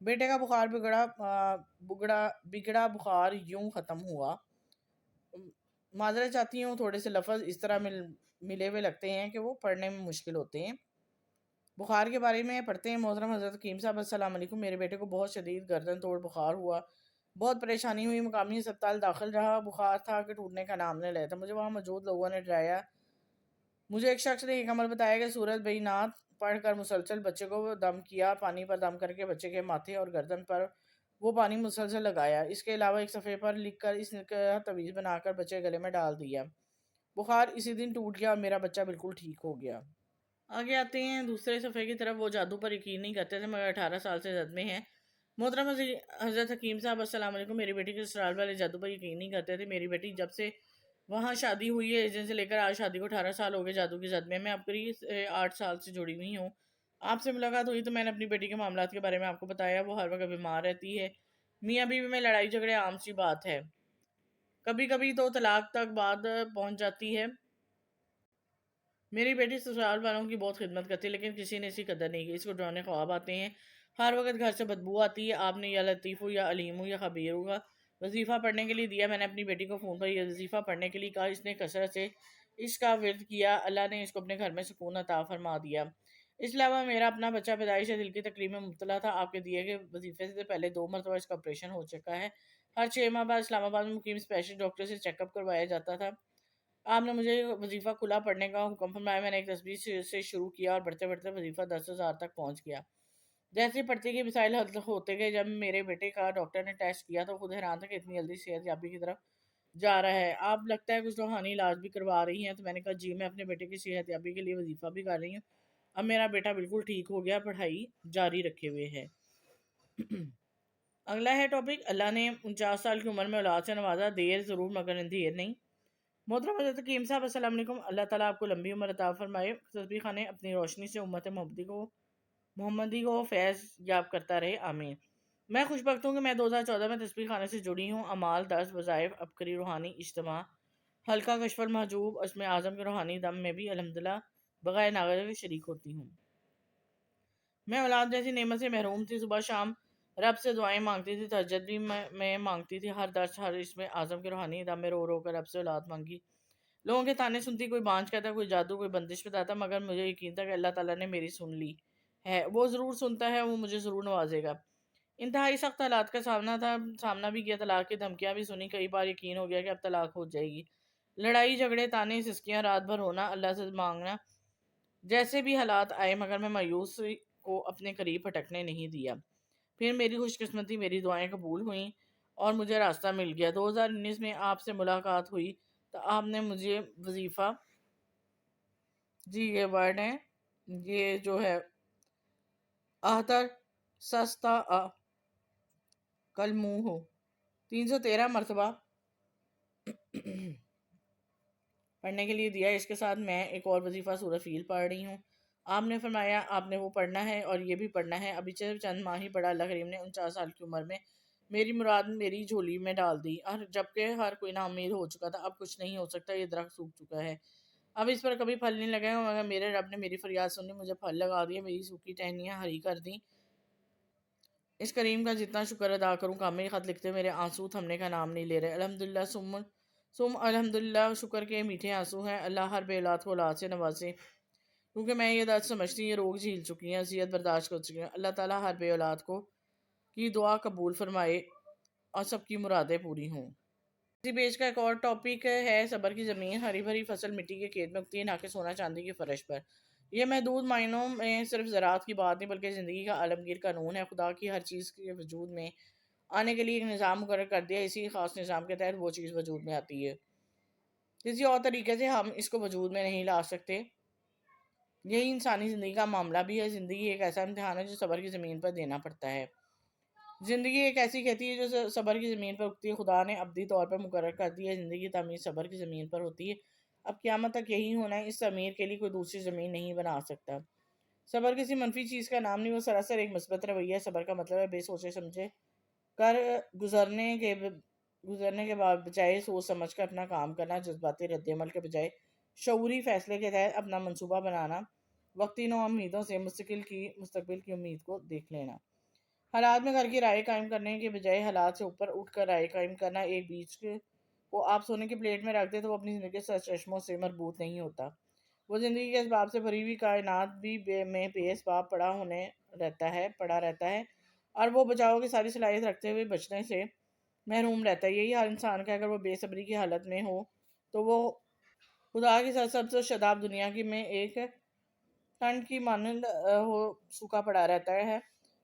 بیٹے کا بخار بگڑا بخار یوں ختم ہوا۔ معذرت چاہتی ہوں، تھوڑے سے لفظ اس طرح ملے ہوئے لگتے ہیں کہ وہ پڑھنے میں مشکل ہوتے ہیں۔ بخار کے بارے میں پڑھتے ہیں۔ محترم حضرت حکیم صاحب السلام علیکم، میرے بیٹے کو بہت شدید گردن توڑ بخار ہوا، بہت پریشانی ہوئی، مقامی ہسپتال داخل رہا، بخار تھا کہ ٹوٹنے کا نام نہیں لیتا۔ مجھے وہاں موجود لوگوں نے ڈرایا۔ مجھے ایک شخص نے ایک عمل بتایا کہ سورت بینات پڑھ کر مسلسل بچے کو دم کیا، پانی پر دم کر کے بچے کے ماتھے اور گردن پر وہ پانی مسلسل لگایا۔ اس کے علاوہ ایک صفحے پر لکھ کر اس کا تعویذ بنا کر بچے گلے میں ڈال دیا۔ بخار اسی دن ٹوٹ گیا اور میرا بچہ بالکل ٹھیک ہو گیا۔ آگے آتے ہیں دوسرے صفحے کی طرف۔ وہ جادو پر یقین نہیں کرتے تھے مگر 18 سال سے زد میں ہیں۔ محترم حضرت حکیم صاحب السلام علیکم، میری بیٹی کے سسرال والے جادو پر یقین نہیں کرتے تھے۔ میری بیٹی جب سے وہاں شادی ہوئی ہے، اس دن سے لے کر آج شادی کو 18 سال ہو گئے جادو کی زد میں اب قریب 8 سال سے جڑی ہوئی ہوں۔ آپ سے ملاقات ہوئی تو میں نے اپنی بیٹی کے معاملات کے بارے میں آپ کو بتایا۔ وہ ہر وقت بیمار رہتی ہے، میاں بیوی میں لڑائی جھگڑے عام سی بات ہے، کبھی کبھی تو طلاق تک بات پہنچ جاتی ہے۔ میری بیٹی سسرال والوں کی بہت خدمت کرتی ہے لیکن کسی نے اس کی قدر نہیں کی۔ اس کو ڈرانے خواب آتے ہیں، ہر وقت گھر سے بدبو آتی ہے۔ آپ نے یا لطیف ہو یا علیم ہو یا خبیر ہوگا وظیفہ پڑھنے کے لیے دیا۔ میں نے اپنی بیٹی کو فون پر یہ وظیفہ پڑھنے کے لیے کہا، اس نے کثرت سے اس کا ورد کیا، اللہ نے اس کو اپنے گھر میں سکون عطا فرما دیا۔ اس علاوہ میرا اپنا بچہ پیدائش سے دل کی تکلیف میں مبتلا تھا۔ آپ کے دیے گئے وظیفے سے پہلے 2 مرتبہ اس کا آپریشن ہو چکا ہے۔ ہر 6 ماہ بعد اسلام آباد میں مقیم اسپیشل ڈاکٹر سے چیک اپ کروایا جاتا تھا۔ آپ نے مجھے وظیفہ کھلا پڑھنے کا حکم فرمایا۔ میں نے ایک تسبیح سے شروع کیا اور بڑھتے بڑھتے وظیفہ 10,000 تک پہنچ گیا۔ جیسے پڑھتی کی مسائل حل ہوتے گئے، جب میرے بیٹے کا ڈاکٹر نے ٹیسٹ کیا تو خود حیران تھا کہ اتنی جلدی صحت یابی کی طرف جا رہا ہے۔ آپ لگتا ہے کچھ روحانی علاج بھی کروا رہی ہیں؟ تو میں نے کہا جی، میں اپنے بیٹے کی صحت یابی کے لیے وظیفہ بھی کر رہی ہوں۔ اب میرا بیٹا بالکل ٹھیک ہو گیا، پڑھائی جاری رکھے ہوئے ہے۔ اگلا ہے ٹاپک، اللہ نے 49 سال کی عمر میں اولاد سے نوازا، دیر ضرور مگر اندھیر نہیں۔ محترم حضرت حکیم صاحب السلام علیکم، اللہ تعالیٰ آپ کو لمبی عمر عطا فرمائے، تسبیح خانے اپنی روشنی سے امت محمدی کو فیض یاب کرتا رہے، آمین۔ میں خوش بخت ہوں کہ میں 2014 میں تسبیح خانے سے جڑی ہوں۔ اعمال، درس، وظائف، عبقری روحانی اجتماع، حلقہ کشف المحجوب، عزم اعظم کے روحانی دم میں بھی الحمدللہ بغیر ناغے کے شریک ہوتی ہوں۔ میں اولاد جیسی نعمت سے محروم تھی، صبح شام رب سے دعائیں مانگتی تھی، تہجد بھی میں مانگتی تھی، ہر درس ہر عزم اعظم کے روحانی دم میں رو رو کر رب سے اولاد مانگی۔ لوگوں کے تانے سنتی، کوئی بانجھ کہتا، کوئی جادو، کوئی بندش بتاتا، مگر مجھے یقین تھا کہ اللہ تعالیٰ نے میری سن لی ہے، وہ ضرور سنتا ہے، وہ مجھے ضرور نوازے گا۔ انتہائی سخت حالات کا سامنا بھی کیا، طلاق کی دھمکیاں بھی سنی، کئی بار یقین ہو گیا کہ اب طلاق ہو جائے گی، لڑائی جھگڑے، تانے، سسکیاں، رات بھر رونا، اللہ سے مانگنا، جیسے بھی حالات آئے، مگر میں مایوسی کو اپنے قریب پھٹکنے نہیں دیا۔ پھر میری خوش قسمتی، میری دعائیں قبول ہوئیں اور مجھے راستہ مل گیا۔ 2019 میں آپ سے ملاقات ہوئی تو آپ نے مجھے وظیفہ، جی یہ ورڈ ہے، یہ جو ہے آہتر سستا کل منہ ہو 313 مرتبہ پڑھنے کے لیے دیا۔ اس کے ساتھ میں ایک اور وظیفہ سورہ فیل پڑھ رہی ہوں۔ آپ نے فرمایا آپ نے وہ پڑھنا ہے اور یہ بھی پڑھنا ہے۔ ابھی چند ماہ ہی پڑھا، اللہ کریم نے 49 سال کی عمر میں میری مراد میری جھولی میں ڈال دی، اور جبکہ ہر کوئی نا امید ہو چکا تھا۔ اب کچھ نہیں ہو سکتا، یہ درخت سوکھ چکا ہے، اب اس پر کبھی پھل نہیں لگے گا، مگر میرے رب نے میری فریاد سنی، مجھے پھل لگا دیے، میری سوکھی ٹہنیاں ہری کر دیں۔ اس کریم کا جتنا شکر ادا کروں کامل، خط لکھتے میرے آنسو تھمنے کا نام نہیں لے رہے۔ الحمدللہ سم الحمدللہ، شکر کے میٹھے آنسو ہیں۔ اللہ ہر بے اولاد کو اولاد سے نوازے، کیونکہ میں یہ درد سمجھتی ہوں، یہ روگ جھیل چکی ہیں، اذیت برداشت کر چکی ہیں۔ اللہ تعالیٰ ہر بے اولاد کو کی دعا قبول فرمائے اور سب کی مرادیں پوری ہوں۔ اسی پیج کا ایک اور ٹاپک ہے، صبر کی زمین، ہری بھری فصل مٹی کے کھیت میں اگتی ہے، نہ کہ سونا چاندی کے فرش پر۔ یہ محدود معنوں میں صرف زراعت کی بات نہیں بلکہ زندگی کا عالمگیر قانون ہے۔ خدا کی ہر چیز کے وجود میں آنے کے لیے ایک نظام مقرر کر دیا، اسی خاص نظام کے تحت وہ چیز وجود میں آتی ہے، کسی اور طریقے سے ہم اس کو وجود میں نہیں لا سکتے۔ یہی انسانی زندگی کا معاملہ بھی ہے۔ زندگی ایک ایسا امتحان ہے جو صبر کی زمین پر دینا پڑتا ہے۔ زندگی ایک ایسی کھیتی ہے جو صبر کی زمین پر اگتی ہے۔ خدا نے ابدی طور پر مقرر کر دی ہے، زندگی کی تعمیر صبر کی زمین پر ہوتی ہے۔ اب قیامت تک یہی ہونا ہے، اس تعمیر کے لیے کوئی دوسری زمین نہیں بنا سکتا۔ صبر کسی منفی چیز کا نام نہیں، وہ سراسر ایک مثبت رویہ ہے۔ صبر کا مطلب ہے بے سوچے سمجھے کر گزرنے کے بعد بجائے سوچ سمجھ کر اپنا کام کرنا، جذباتی رد عمل کے بجائے شعوری فیصلے کے تحت اپنا منصوبہ بنانا، وقتی نو امیدوں سے مستقبل کی امید کو دیکھ لینا۔ حالات میں گھر کی رائے قائم کرنے کے بجائے حالات سے اوپر اٹھ کر رائے قائم کرنا ایک بیچ کو آپ سونے کے پلیٹ میں رکھ دے تو وہ اپنی زندگی سے چشموں سے مربوط نہیں ہوتا. وہ زندگی کے اسباب سے بھری ہوئی کائنات بھی میں بے اسباب پڑا رہتا ہے اور وہ بچاؤ کی ساری صلاحیت رکھتے ہوئے بچنے سے محروم رہتا ہے. یہی حال انسان کا. اگر وہ بے صبری کی حالت میں ہو تو وہ خدا کی سب سے شاداب دنیا کی میں ایک ٹنڈ کی مانند سوکھا پڑا رہتا ہے.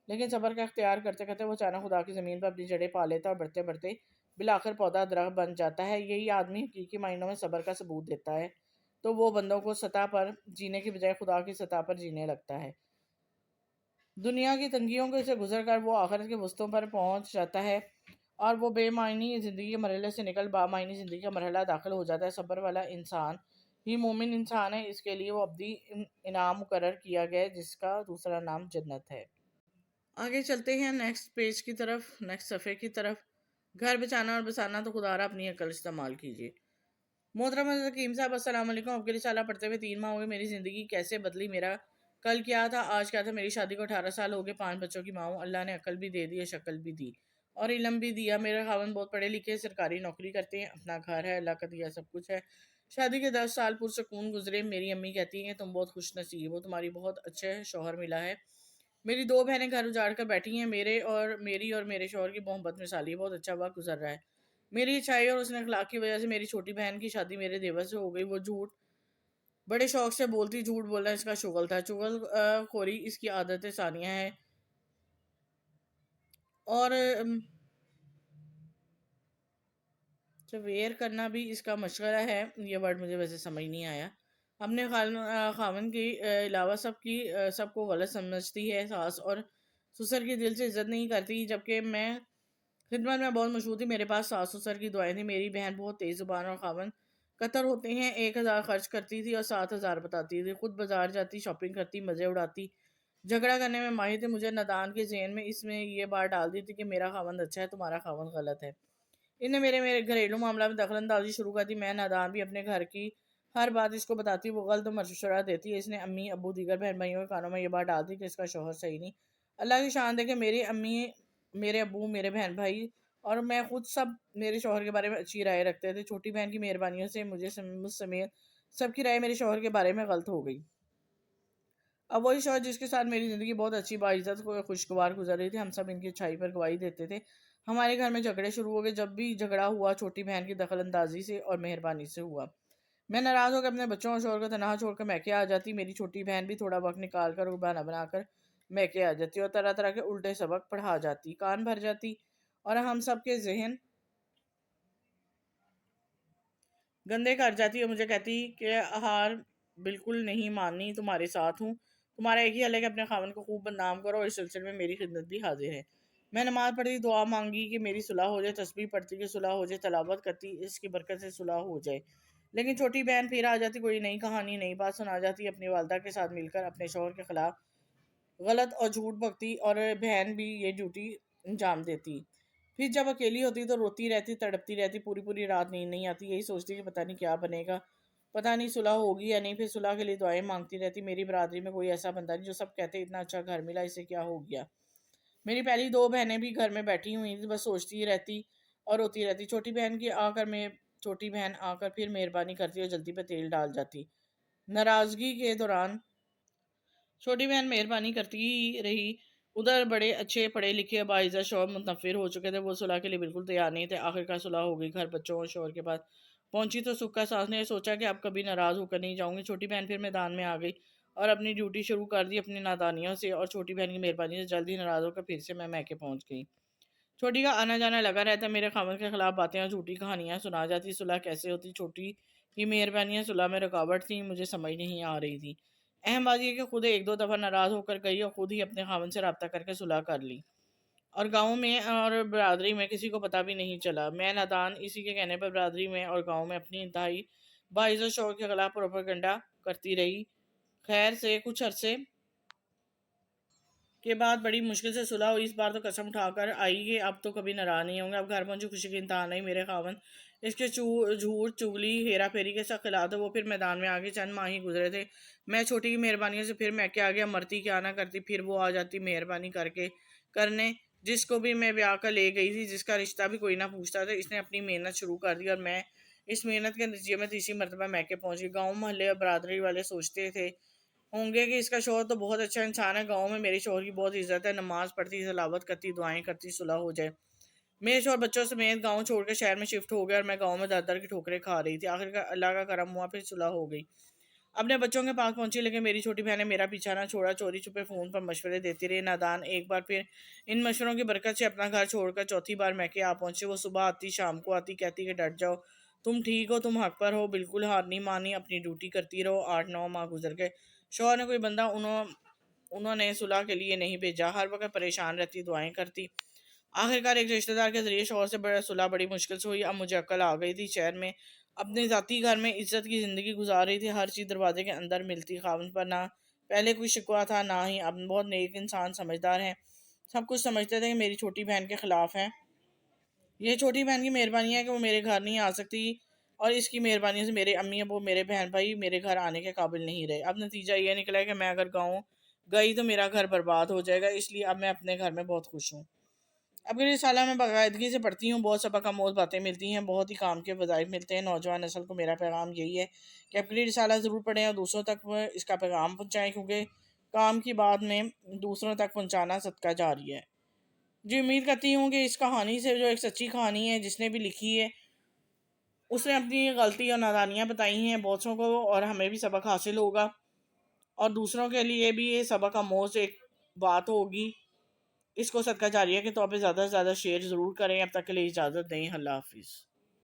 لیکن صبر کا اختیار کرتے کرتے وہ اچانک خدا کی زمین پر اپنی جڑیں پا لیتا اور بڑھتے بڑھتے بالآخر پودا درخت بن جاتا ہے. یہی آدمی حقیقی معنوں میں صبر کا ثبوت دیتا ہے تو وہ بندوں کو سطح پر جینے کی بجائے خدا کی سطح پر جینے لگتا ہے. دنیا کی تنگیوں کو سے گزر کر وہ آخرت کے وسطوں پر پہنچ جاتا ہے اور وہ بے معنی زندگی کے مرحلے سے نکل با معنی زندگی کا مرحلہ داخل ہو جاتا ہے. صبر والا انسان ہی مومن انسان ہے. اس کے لیے وہ ابدی انعام مقرر کیا گیا جس کا دوسرا نام جنت ہے. آگے چلتے ہیں نیکسٹ پیج کی طرف، نیکسٹ صفحے کی طرف. گھر بچانا اور بسانا تو خدا را اپنی عقل استعمال کیجیے. محترم حکیم صاحب السلام علیکم. آپ کے رسالہ پڑھتے ہوئے 3 ماہ ہو گئے. میری زندگی کیسے بدلی، میرا کل کیا تھا آج کیا تھا. میری شادی کو 18 سال ہو گئے. 5 بچوں کی ماں ہوں. اللہ نے عقل بھی دے دی، شکل بھی دی اور علم بھی دیا. میرے خاوند بہت پڑھے لکھے سرکاری نوکری کرتے ہیں. اپنا گھر ہے، اللہ کا دیا سب کچھ ہے. شادی کے 10 سال پرسکون گزرے. میری امی کہتی ہیں تم بہت خوش نصیب ہو، تمہاری بہت اچھے شوہر ملا ہے. میری 2 بہنیں گھر اجاڑ کر بیٹھی ہیں. میری اور میرے شوہر کی محبت مثالی، بہت اچھا وقت گزر رہا ہے. میری اچھائی اور حسن اخلاق کی وجہ سے میری چھوٹی بہن کی شادی میرے دیور سے ہو گئی. وہ بڑے شوق سے بولتی، جھوٹ بولنا اس کا شغل تھا. چغل خوری اس کی عادت ثانیہ ہے اور ویئر کرنا بھی اس کا مشغلہ ہے. یہ ورڈ مجھے ویسے سمجھ نہیں آیا. اپنے خاوند کے علاوہ سب کو غلط سمجھتی ہے. ساس اور سسر کی دل سے عزت نہیں کرتی. جبکہ میں خدمت میں بہت مشہور تھی. میرے پاس ساس سسر کی دعائیں تھیں. میری بہن بہت تیز زبان اور خاوند قطر ہوتے ہیں. 1000 خرچ کرتی تھی اور 7000 بتاتی تھی. خود بازار جاتی، شاپنگ کرتی، مزے اڑاتی، جھگڑا کرنے میں ماہر تھی. مجھے نادان کے ذہن میں اس میں یہ بات ڈال دی تھی کہ میرا خاوند اچھا ہے، تمہارا خاوند غلط ہے. انہیں میرے گھریلو معاملہ میں دخل اندازی شروع کر دی. میں نادان بھی اپنے گھر کی ہر بات اس کو بتاتی، وہ غلط مشورہ دیتی ہے. اس نے امی ابو دیگر بہن بھائیوں کے کانوں میں یہ بات ڈال دی کہ اس کا شوہر صحیح نہیں. اللہ کی شان دے کہ میری امی، میرے ابو، میرے بہن بھائی اور میں خود سب میرے شوہر کے بارے میں اچھی رائے رکھتے تھے. چھوٹی بہن کی مہربانیوں سے مجھ سمیت سب کی رائے میرے شوہر کے بارے میں غلط ہو گئی. اب وہی شوہر جس کے ساتھ میری زندگی بہت اچھی باعزت خوشگوار گزر رہی تھی، ہم سب ان کی اچھائی پر گواہی دیتے تھے. ہمارے گھر میں جھگڑے شروع ہو گئے. جب بھی جھگڑا ہوا چھوٹی بہن کی دخل اندازی سے اور مہربانی سے ہوا. میں ناراض ہو کر اپنے بچوں اور شوہر کو تنہا چھوڑ کر میکے آ جاتی. میری چھوٹی بہن بھی تھوڑا وقت نکال کر بہانہ بنا کر میکے آ جاتی اور طرح طرح کے الٹے سبق پڑھا جاتی، کان بھر جاتی اور ہم سب کے ذہن گندے کر جاتی اور مجھے کہتی کہ ہار بالکل نہیں ماننی، تمہارے ساتھ ہوں. تمہارا ایک ہی حل ہے کہ اپنے خاوند کو خوب بدنام کرو اور اس سلسلے میں میری خدمت بھی حاضر ہے. میں نماز پڑھتی، دعا مانگی کہ میری صلح ہو جائے، تسبیح پڑھتی کہ صلح ہو جائے، تلاوت کرتی اس کی برکت سے صلح ہو جائے. لیکن چھوٹی بہن پھر آ جاتی، کوئی نئی کہانی نئی بات سنا جاتی. اپنی والدہ کے ساتھ مل کر اپنے شوہر کے خلاف غلط اور جھوٹ بکتی اور بہن بھی یہ ڈیوٹی انجام دیتی. پھر جب اکیلی ہوتی تو روتی رہتی، تڑپتی رہتی، پوری پوری رات نیند نہیں آتی. یہی سوچتی کہ پتہ نہیں کیا بنے گا، پتہ نہیں صلح ہوگی یا نہیں. پھر صلح کے لیے دعائیں مانگتی رہتی. میری برادری میں کوئی ایسا بندہ نہیں جو سب کہتے اتنا اچھا گھر ملا، اسے کیا ہو گیا. میری پہلی 2 بہنیں بھی گھر میں بیٹھی ہوئی تھی، بس سوچتی رہتی اور روتی رہتی. چھوٹی بہن آ کر پھر مہربانی کرتی اور جلدی پہ تیل ڈال جاتی. ناراضگی کے دوران چھوٹی بہن مہربانی کرتی رہی. ادھر بڑے اچھے پڑھے لکھے باعزت شوہر متنفر ہو چکے تھے. وہ صلح کے لیے بالکل تیار نہیں تھے. آخر کار صلح ہو گئی. گھر بچوں اور شوہر کے پاس پہنچی تو سکھ کا سانس نے سوچا کہ اب کبھی ناراض ہو کر نہیں جاؤں گی. چھوٹی بہن پھر میدان میں آ گئی اور اپنی ڈیوٹی شروع کر دی اپنی نادانیوں سے، اور چھوٹی بہن کی مہربانی سے جلد ہی ناراض ہو کر پھر سے میں میکے پہنچ گئی. چھوٹی کا آنا جانا لگا رہتا. میرے خاوند کے خلاف باتیں اور جھوٹی کہانیاں سنا جاتی. صلح کیسے ہوتی؟ چھوٹی کی مہربانیاں صلح میں رکاوٹ تھیں. مجھے سمجھ نہیں آ رہی تھی. اہم بات یہ کہ خود 1-2 دفعہ ناراض ہو کر گئی اور خود ہی اپنے خاوند سے رابطہ کر کے صلح کر لی اور گاؤں میں اور برادری میں کسی کو پتہ بھی نہیں چلا. میں نادان اسی کے کہنے پر برادری میں اور گاؤں میں اپنی انتہائی باعزت شوہر کے خلاف پروپیگنڈا کرتی رہی. خیر سے کچھ عرصے کے بعد بڑی مشکل سے صلح ہوئی. اس بار تو قسم اٹھا کر آئی کہ اب تو کبھی ناراض نہیں ہوں گے. اب گھر پہنچی خوشی کی انتہا نہیں. میرے خاوند اس کے جھوٹ چگلی ہیرا پھیری کے ساتھ خلاف تھے. وہ پھر میدان میں آگے. چند ماہ ہی گزرے تھے. میں چھوٹی کی مہربانی سے پھر میں کیا گیا، مرتی کیا نہ کرتی. پھر وہ آ جاتی مہربانی کر کے کرنے، جس کو بھی میں بیاہ کر لے گئی تھی، جس کا رشتہ بھی کوئی نہ پوچھتا تھا، اس نے اپنی محنت شروع کر دی اور میں اس محنت کے نتیجے میں تیسری مرتبہ میکے پہنچ گئی۔ گاؤں محلے اور برادری والے سوچتے تھے ہوں گے کہ اس کا شوہر تو بہت اچھا انسان ہے، گاؤں میں میرے شوہر کی بہت عزت ہے، نماز پڑھتی، تلاوت کرتی، دعائیں کرتی، صلح ہو جائے۔ میرے شوہر بچوں سمیت گاؤں چھوڑ کے شہر میں شفٹ ہو گئے اور میں گاؤں میں در در کی ٹھوکریں کھا رہی تھی۔ آخر کار اللہ کا کرم ہوا، پھر صلح ہو گئی، اپنے بچوں کے پاس پہنچی، لیکن میری چھوٹی بہن نے میرا پیچھا نہ چھوڑا، چوری چھپے فون پر مشورے دیتی رہی۔ نادان ایک بار پھر ان مشوروں کی برکت سے اپنا گھر چھوڑ کر چوتھی بار میکے آ پہنچی۔ وہ صبح آتی، شام کو آتی، کہتی کہ ڈٹ جاؤ، تم ٹھیک ہو، تم حق پر ہو، بالکل ہار نہیں مانی، اپنی ڈیوٹی کرتی رہو۔ 8-9 ماہ گزر گئے، شوہر نے کوئی بندہ انہوں نے صلح کے لیے نہیں بھیجا، ہر وقت پریشان رہتی، دعائیں کرتی۔ آخرکار ایک رشتہ دار کے ذریعے شوہر سے بڑا صلح بڑی مشکل سے ہوئی۔ اب مجھے عقل آ گئی تھی، شہر میں اپنے ذاتی گھر میں عزت کی زندگی گزار رہی تھی، ہر چیز دروازے کے اندر ملتی، خاوند پر نہ پہلے کوئی شکوہ تھا نہ ہی اب۔ بہت نیک انسان، سمجھدار ہیں، سب کچھ سمجھتے تھے کہ میری چھوٹی بہن کے خلاف ہیں، یہ چھوٹی بہن کی مہربانی ہے کہ وہ میرے گھر نہیں آ سکتی، اور اس کی مہربانی سے میرے امی ابو، میرے بہن بھائی میرے گھر آنے کے قابل نہیں رہے۔ اب نتیجہ یہ نکلا ہے کہ میں اگر گاؤں گئی تو میرا گھر برباد ہو جائے گا، اس لیے اب میں اپنے گھر میں بہت خوش ہوں۔ اب کی رسالہ میں باقاعدگی سے پڑھتی ہوں، بہت سبق آموز باتیں ملتی ہیں، بہت ہی کام کے وظائف ملتے ہیں۔ نوجوان نسل کو میرا پیغام یہی ہے کہ اب کی رسالہ ضرور پڑھیں اور دوسروں تک اس کا پیغام پہنچائیں، کیونکہ کام کی بات میں دوسروں تک پہنچانا صدقہ جاری ہے۔ جی، امید کرتی ہوں کہ اس کہانی سے، جو ایک سچی کہانی ہے، جس نے بھی لکھی ہے اس نے اپنی غلطی اور نادانیاں بتائی ہیں بہتوں کو، اور ہمیں بھی سبق حاصل ہوگا اور دوسروں کے لیے بھی یہ سبق آموز ایک بات ہوگی۔ اس کو صدقہ جاریہ کے طور پہ زیادہ سے زیادہ شیئر ضرور کریں۔ اب تک کے لیے اجازت دیں، اللہ حافظ۔